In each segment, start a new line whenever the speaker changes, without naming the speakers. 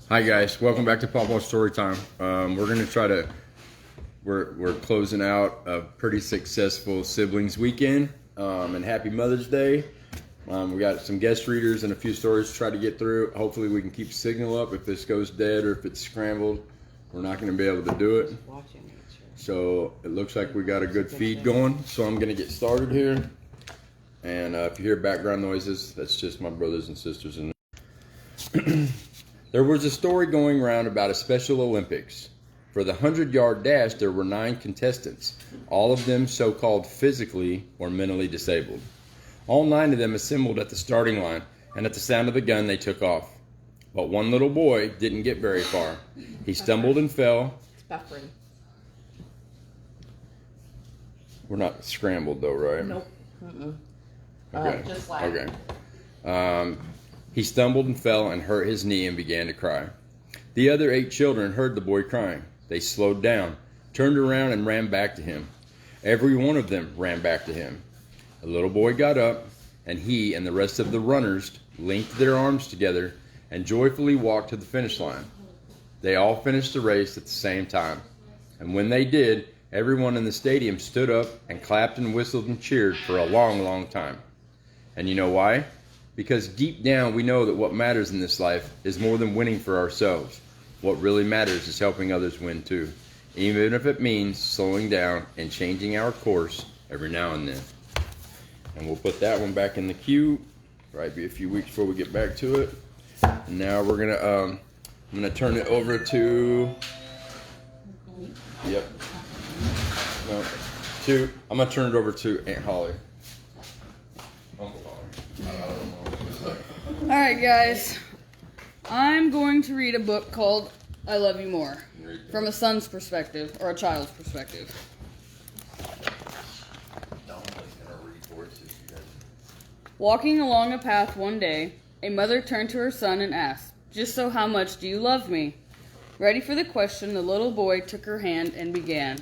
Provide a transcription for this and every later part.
Hi guys, welcome back to Pawpaw Storytime. We're gonna try to we're closing out a pretty successful siblings weekend, and happy Mother's Day. We got some guest readers and a few stories to try to get through. Hopefully we can keep signal up. If this goes dead or if it's scrambled, we're not gonna be able to do it. So it looks like we got a good feed going. So I'm gonna get started here. And if you hear background noises, that's just my brothers and sisters in there. There was a story going around about a Special Olympics. For the 100-yard dash, there were 9 contestants, all of them so-called physically or mentally disabled. All 9 of them assembled at the starting line, and at the sound of the gun, they took off. But one little boy didn't get very far. He stumbled and fell.
It's buffering.
We're not scrambled though, right?
Nope. Mm-mm.
Okay.
Just like.
Okay. He stumbled and fell and hurt his knee and began to cry. The other 8 children heard the boy crying. They slowed down, turned around, and ran back to him. Every one of them ran back to him. The little boy got up, and he and the rest of the runners linked their arms together and joyfully walked to the finish line. They all finished the race at the same time. And when they did, everyone in the stadium stood up and clapped and whistled and cheered for a long, long time. And you know why? Because deep down we know that what matters in this life is more than winning for ourselves. What really matters is helping others win too, even if it means slowing down and changing our course every now and then. And we'll put that one back in the queue. Probably be a few weeks before we get back to it. And now we're gonna I'm gonna turn it over to I'm gonna turn it over to Aunt Holly. Uncle Holly.
Alright guys, I'm going to read a book called I Love You More, from a son's perspective, or a child's perspective. Walking along a path one day, a mother turned to her son and asked, "Just so how much do you love me?" Ready for the question, the little boy took her hand and began.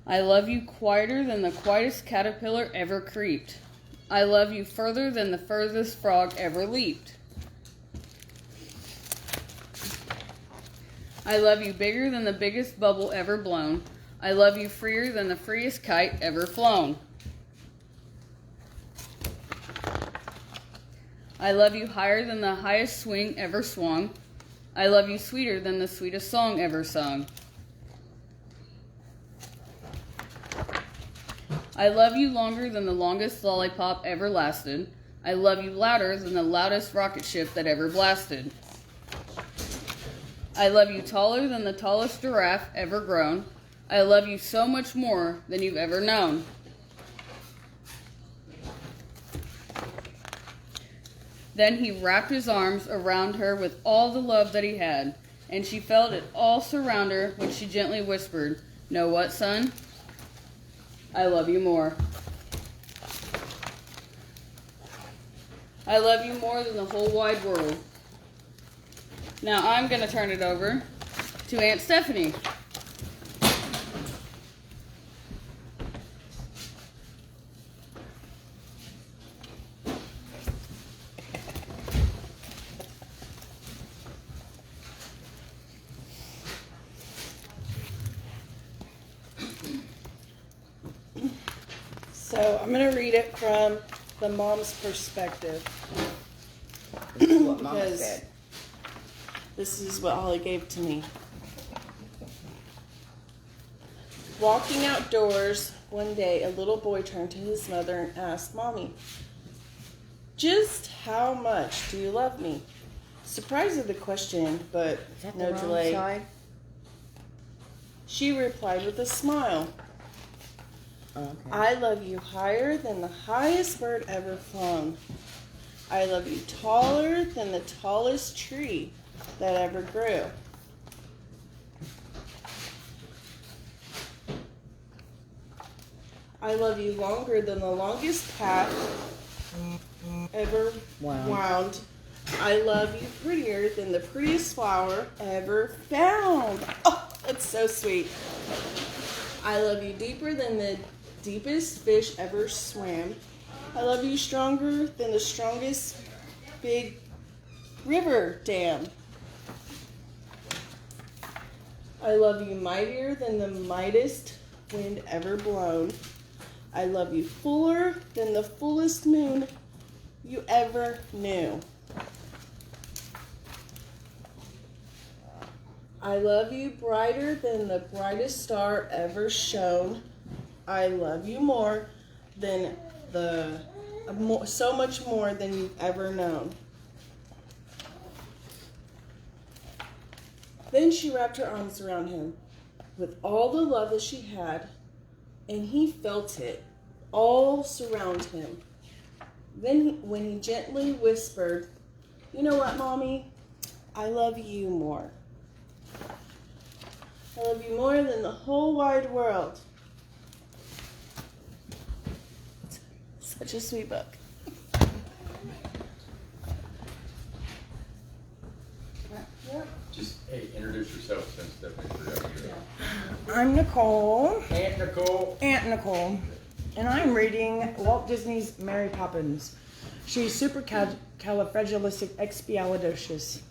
I love you quieter than the quietest caterpillar ever creeped. I love you further than the furthest frog ever leaped. I love you bigger than the biggest bubble ever blown. I love you freer than the freest kite ever flown. I love you higher than the highest swing ever swung. I love you sweeter than the sweetest song ever sung. I love you longer than the longest lollipop ever lasted. I love you louder than the loudest rocket ship that ever blasted. I love you taller than the tallest giraffe ever grown. I love you so much more than you've ever known. Then he wrapped his arms around her with all the love that he had, and she felt it all surround her when she gently whispered, "Know what, son? I love you more. I love you more than the whole wide world." Now I'm going to turn it over to Aunt Stephanie.
So I'm going to read it from the mom's perspective.
What Mama
Because
said.
this is what Holly gave to me. Walking outdoors one day, a little boy turned to his mother and asked, "Mommy, just how much do you love me?" Surprised at the question, but
Is that
no
the wrong
delay.
side?
She replied with a smile.
Okay.
I love you higher than the highest bird ever flown. I love you taller than the tallest tree that ever grew. I love you longer than the longest path ever wound. I love you prettier than the prettiest flower ever found. Oh, that's so sweet. I love you deeper than the deepest fish ever swam. I love you stronger than the strongest big river dam. I love you mightier than the mightiest wind ever blown. I love you fuller than the fullest moon you ever knew. I love you brighter than the brightest star ever shone. I love you more than so much more than you've ever known. Then she wrapped her arms around him with all the love that she had, and he felt it all surround him. Then when he gently whispered, "You know what, Mommy? I love you more. I love you more than the whole wide world." Such a sweet book.
Just, hey, introduce yourself since Stephanie forgot you.
I'm Nicole,
Aunt Nicole.
Aunt Nicole, and I'm reading Walt Disney's Mary Poppins. She's supercalifragilisticexpialidocious.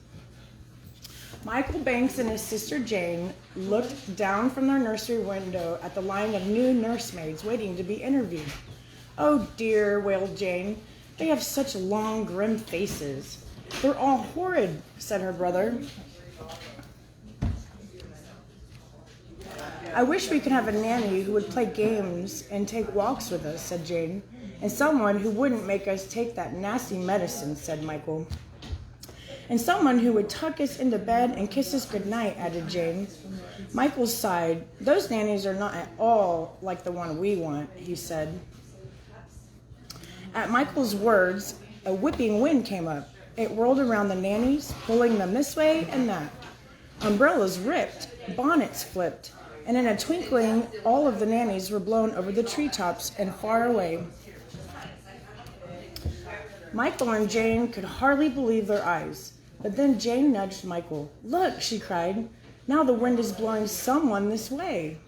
Michael Banks and his sister Jane looked down from their nursery window at the line of new nursemaids waiting to be interviewed. "Oh dear," wailed Jane. "They have such long, grim faces." "They're all horrid," said her brother. "I wish we could have a nanny who would play games and take walks with us," said Jane. "And someone who wouldn't make us take that nasty medicine," said Michael. "And someone who would tuck us into bed and kiss us goodnight," added Jane. Michael sighed. "Those nannies are not at all like the one we want," he said. At Michael's words, a whipping wind came up. It whirled around the nannies, pulling them this way and that. Umbrellas ripped, bonnets flipped, and in a twinkling, all of the nannies were blown over the treetops and far away. Michael and Jane could hardly believe their eyes. But then Jane nudged Michael. "Look," she cried. "Now the wind is blowing someone this way."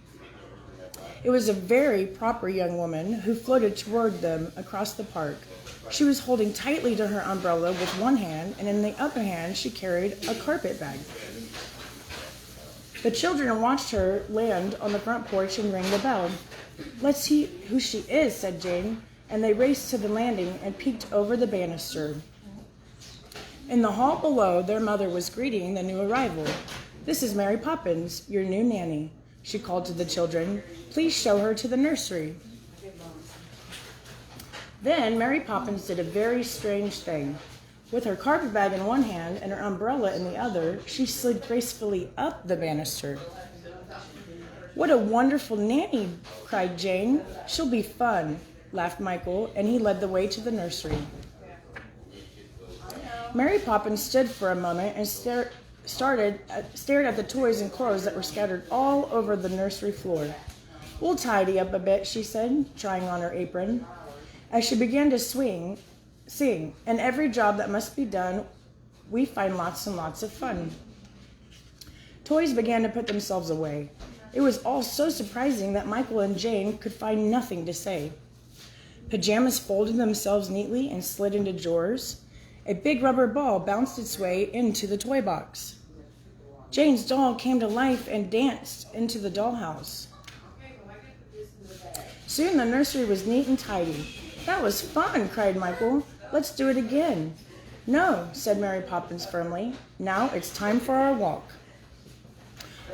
It was a very proper young woman who floated toward them across the park. She was holding tightly to her umbrella with one hand, and in the other hand she carried a carpet bag. The children watched her land on the front porch and ring the bell. "Let's see who she is," said Jane, and they raced to the landing and peeked over the banister. In the hall below, their mother was greeting the new arrival. "This is Mary Poppins, your new nanny," she called to the children. "Please show her to the nursery." Then Mary Poppins did a very strange thing. With her carpet bag in one hand and her umbrella in the other, she slid gracefully up the banister. "What a wonderful nanny," cried Jane. "She'll be fun," laughed Michael, and he led the way to the nursery. Mary Poppins stood for a moment and stared at the toys and clothes that were scattered all over the nursery floor. "We'll tidy up a bit," she said, trying on her apron. As she began to sing, "And every job that must be done, we find lots and lots of fun." Toys began to put themselves away. It was all so surprising that Michael and Jane could find nothing to say. Pajamas folded themselves neatly and slid into drawers. A big rubber ball bounced its way into the toy box. Jane's doll came to life and danced into the dollhouse. Soon the nursery was neat and tidy. "That was fun," cried Michael. "Let's do it again." "No," said Mary Poppins firmly. "Now it's time for our walk."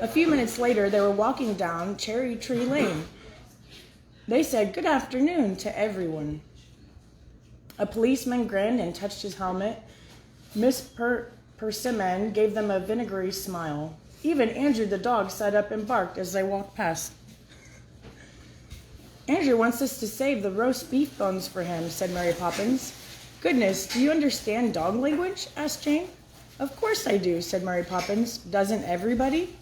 A few minutes later, they were walking down Cherry Tree Lane. They said good afternoon to everyone. A policeman grinned and touched his helmet. Miss Persimmon gave them a vinegary smile. Even Andrew the dog sat up and barked as they walked past. "Andrew wants us to save the roast beef bones for him," said Mary Poppins. "Goodness, do you understand dog language?" asked Jane. "Of course I do," said Mary Poppins. "Doesn't everybody?"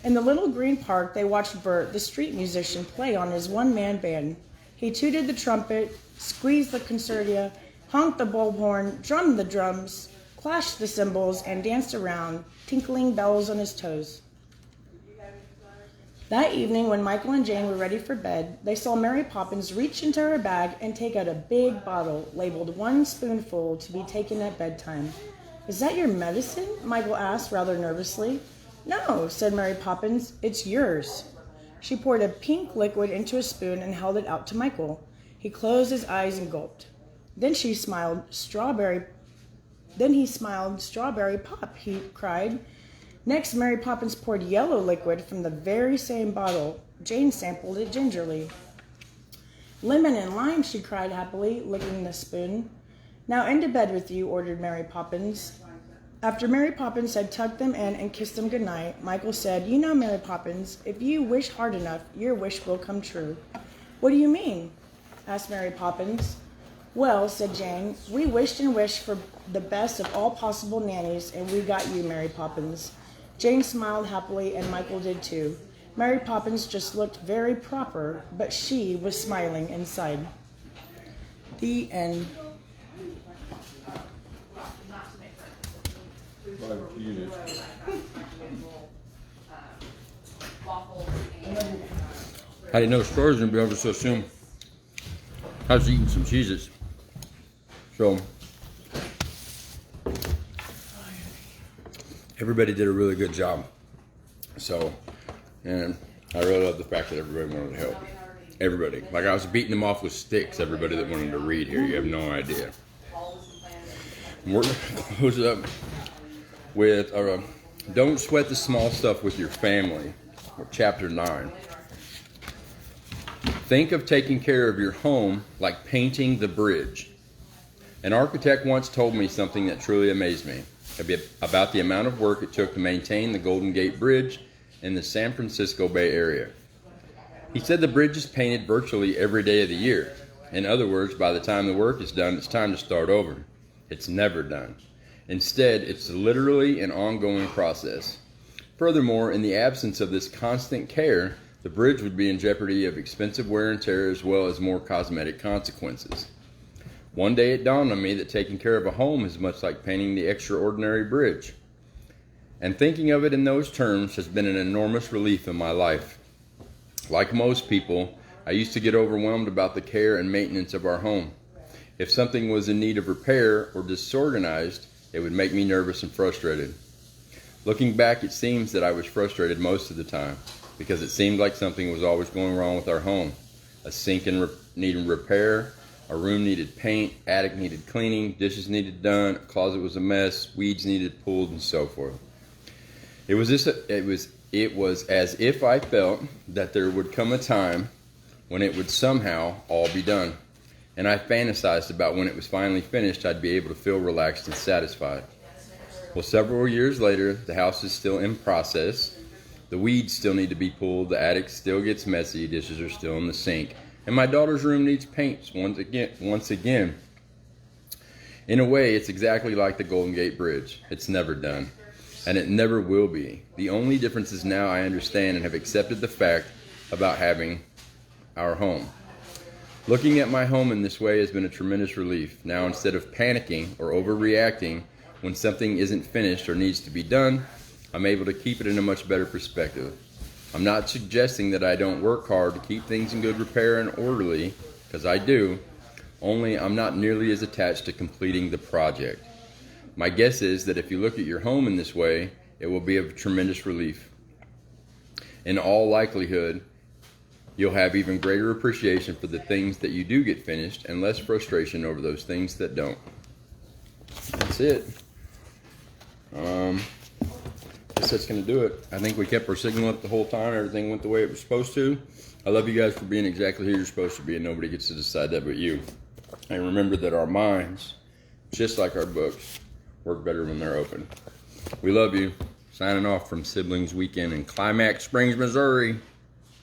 In the little green park, they watched Bert, the street musician, play on his one-man band. He tooted the trumpet, squeezed the concertina, honked the bullhorn, drummed the drums, clashed the cymbals, and danced around, tinkling bells on his toes. That evening, when Michael and Jane were ready for bed, they saw Mary Poppins reach into her bag and take out a big bottle labeled 1 spoonful to be taken at bedtime. "Is that your medicine?" Michael asked rather nervously. "No," said Mary Poppins, "it's yours." She poured a pink liquid into a spoon and held it out to Michael. He closed his eyes and gulped. Then he smiled, "Strawberry pop," he cried. Next, Mary Poppins poured yellow liquid from the very same bottle. Jane sampled it gingerly. "Lemon and lime," she cried happily, licking the spoon. "Now into bed with you," ordered Mary Poppins. After Mary Poppins had tucked them in and kissed them goodnight, Michael said, "You know, Mary Poppins, if you wish hard enough, your wish will come true." "What do you mean?" asked Mary Poppins. "Well," said Jane, "we wished and wished for the best of all possible nannies, and we got you, Mary Poppins." Jane smiled happily, and Michael did too. Mary Poppins just looked very proper, but she was smiling inside. The end.
I didn't know Story's gonna be over so soon. I was eating some cheeses. So everybody did a really good job. So, and I really love the fact that everybody wanted to help. Everybody. Like I was beating them off with sticks, everybody that wanted to read here. You have no idea. And we're going to close it up with Don't Sweat the Small Stuff with Your Family, or Chapter 9. Think of taking care of your home like painting the bridge. An architect once told me something that truly amazed me about the amount of work it took to maintain the Golden Gate Bridge in the San Francisco Bay Area. He said the bridge is painted virtually every day of the year. In other words, by the time the work is done, it's time to start over. It's never done. Instead, it's literally an ongoing process. Furthermore, in the absence of this constant care, the bridge would be in jeopardy of expensive wear and tear as well as more cosmetic consequences. One day it dawned on me that taking care of a home is much like painting the extraordinary bridge. And thinking of it in those terms has been an enormous relief in my life. Like most people, I used to get overwhelmed about the care and maintenance of our home. If something was in need of repair or disorganized, it would make me nervous and frustrated. Looking back, it seems that I was frustrated most of the time because it seemed like something was always going wrong with our home. A sink needed repair, a room needed paint, attic needed cleaning, dishes needed done, a closet was a mess, weeds needed pulled, and so forth. It was as if I felt that there would come a time when it would somehow all be done. And I fantasized about when it was finally finished, I'd be able to feel relaxed and satisfied. Well, several years later, the house is still in process. The weeds still need to be pulled, the attic still gets messy, dishes are still in the sink, and my daughter's room needs paint once again. In a way, it's exactly like the Golden Gate Bridge. It's never done, and it never will be. The only difference is now I understand and have accepted the fact about having our home. Looking at my home in this way has been a tremendous relief. Now, instead of panicking or overreacting when something isn't finished or needs to be done, I'm able to keep it in a much better perspective. I'm not suggesting that I don't work hard to keep things in good repair and orderly, because I do, only I'm not nearly as attached to completing the project. My guess is that if you look at your home in this way, it will be of tremendous relief. In all likelihood, you'll have even greater appreciation for the things that you do get finished and less frustration over those things that don't. That's it. I guess that's going to do it. I think we kept our signal up the whole time. Everything went the way it was supposed to. I love you guys for being exactly who you're supposed to be, and nobody gets to decide that but you. And remember that our minds, just like our books, work better when they're open. We love you. Signing off from Siblings Weekend in Climax Springs, Missouri.